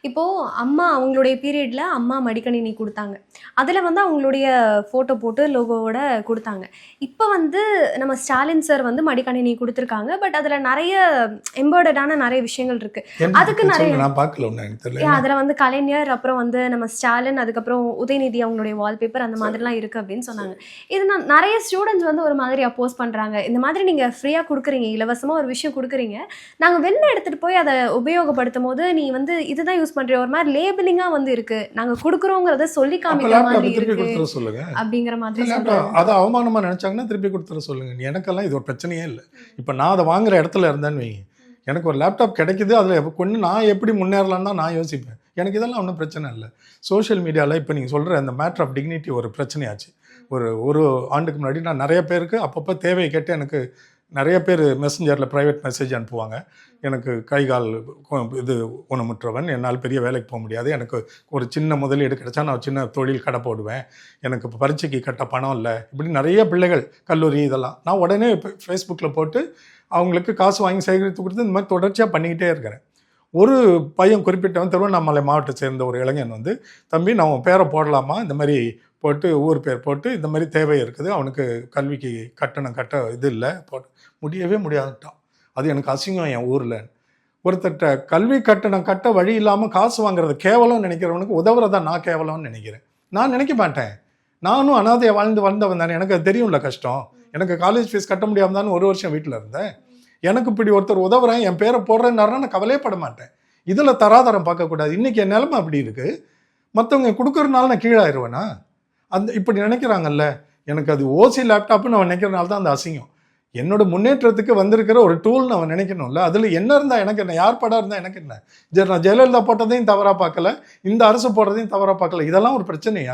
இப்போ அம்மா அவங்களுடைய பீரியட்ல அம்மா மடிக்கணினி குடுத்தாங்க. அதுல வந்து அவங்களுடைய ஃபோட்டோ போட்டு லோகோவோட குடுத்தாங்க. இப்ப வந்து நம்ம ஸ்டாலின் சார் வந்து மடிக்கணினி குடுத்துருக்காங்க. பட் அதுல நெறைய எம்பெடடான நெறைய விஷயங்கள் இருக்கு. என்ன அதுக்கு இருக்குன்னு நெறைய சொல்லுங்க. நான் பார்க்கல ஒன்னும் எனக்கு தெரியல. அதுல வந்து கலைஞர், அப்புறம் வந்து நம்ம ஸ்டாலின், அதுக்கப்புறம் உதயநிதி அவங்களுடைய வால்பேப்பர் அந்த மாதிரிலாம் இருக்கு அப்படின்னு சொன்னாங்க. இது நெறைய ஸ்டூடண்ட்ஸ் வந்து ஒரு மாதிரி அப்போஸ் பண்றாங்க. இந்த மாதிரி நீங்க ஃப்ரீயா குடுக்குறீங்க, இலவசமா ஒரு விஷயம் குடுக்குறீங்க. நாங்க வெளில எடுத்துட்டு போய் அத உபயோகப்படுத்தும்போது, நீ வந்து இதுதான் யூஸ் பண்றியா? ஒரு மாதிரி லேபிளிங்கா வந்து இருக்கு. நாங்க குடுக்குறோங்கிறத சொல்லி அப்ப காமிக்கிற லேப்டாப் மாதிரி திருப்பி இருக்கு. கொடுத்துட சொல்லுங்க. அப்படிங்கிற மாதிரி லேப்டாப் சொல்றாங்க. அத அவமானமா நினைச்சாங்கன்னா திருப்பி கொடுத்துட சொல்லுங்க. எனக்கெல்லாம் இது ஒரு பிரச்சனையே இல்ல. இப்ப நான் அத வாங்குற இடத்துல இருந்தேன்னு வைங்க. எனக்கு ஒரு லேப்டாப் கிடைக்குது. அதுல கொண்டு நான் எப்படி முன்னேறலாம்னு தான் நான் யோசிப்பேன். எனக்கு இதெல்லாம் ஒன்றும் பிரச்சனை இல்ல. சோஷியல் மீடியால இப்ப நீங்க சொல்ற அந்த மேட்டர் ஆஃப் டிக்னிட்டி ஒரு பிரச்சனையாச்சு. ஒரு ஆண்டுக்கு முன்னாடி நான் நெறைய பேருக்கு அப்பப்போ தேவையை கேட்டு எனக்கு நிறைய பேர் மெசஞ்சரில் ப்ரைவேட் மெசேஜ் அனுப்புவாங்க. எனக்கு கை கால் இது ஊனமுற்றவன், என்னால் பெரிய வேலைக்கு போக முடியாது, எனக்கு ஒரு சின்ன முதலீடு கிடைச்சா நான் சின்ன தொழில் கடை போடுவேன், எனக்கு இப்போ பரீட்சைக்கு கட்ட பணம் இல்லை, இப்படி நிறைய பிள்ளைகள் கல்லூரி இதெல்லாம் நான் உடனே இப்போ ஃபேஸ்புக்கில் போட்டு அவங்களுக்கு காசு வாங்கி சேகரித்து கொடுத்து இந்த மாதிரி தொடர்ச்சியாக பண்ணிக்கிட்டே இருக்கிறேன். ஒரு பையன் குறிப்பிட்டவன் திருவண்ணாமலை மாவட்டத்தை சேர்ந்த ஒரு இளைஞன் வந்து, தம்பி நான் உன் பேரை போடலாமா, இந்த மாதிரி போட்டு ஊர் பேர் போட்டு இந்த மாதிரி தேவை இருக்குது, அவனுக்கு கல்விக்கு கட்டணம் கட்ட இது இல்லை, போட்டு முடியவே முடியாதுட்டான். அது எனக்கு அசிங்கம் என் ஊரில். ஒருத்தட்ட கல்வி கட்டணம் கட்ட வழி இல்லாமல் காசு வாங்குறது கேவலம் நினைக்கிறவனுக்கு உதவுறதா நான் கேவலம்னு நினைக்கிறேன். நான் நினைக்க மாட்டேன். நானும் அனாதையை வாழ்ந்து வந்தவன் தானே, எனக்கு அது தெரியும்ல கஷ்டம். எனக்கு காலேஜ் ஃபீஸ் கட்ட முடியாமல் தானே 1 வருஷம் வீட்டில் இருந்தேன். எனக்கு இப்படி ஒருத்தர் உதவுறேன், என் பேரை போடுறேன்னாருன்னா நான் கவலையப்பட மாட்டேன். இதில் தராதரம் பார்க்கக்கூடாது. இன்றைக்கி என் நிலைமை அப்படி இருக்குது. மற்றவங்க கொடுக்குறதுனால நான் கீழாயிருவேனா? அந்த இப்படி நினைக்கிறாங்கல்ல, எனக்கு அது ஓசி லேப்டாப்னு அவன் நினைக்கிறனால தான் அந்த அசிங்கம். என்னோட முன்னேற்றத்துக்கு வந்திருக்கிற ஒரு டூல்னு அவன் நினைக்கணும்ல. அதில் என்ன இருந்தால் எனக்கு என்ன, யார் படம் இருந்தால் எனக்கு என்ன? நான் ஜெயலலிதா போட்டதையும் தவறாக பார்க்கல, இந்த அரசு போடுறதையும் தவறாக பார்க்கல. இதெல்லாம் ஒரு பிரச்சனையா?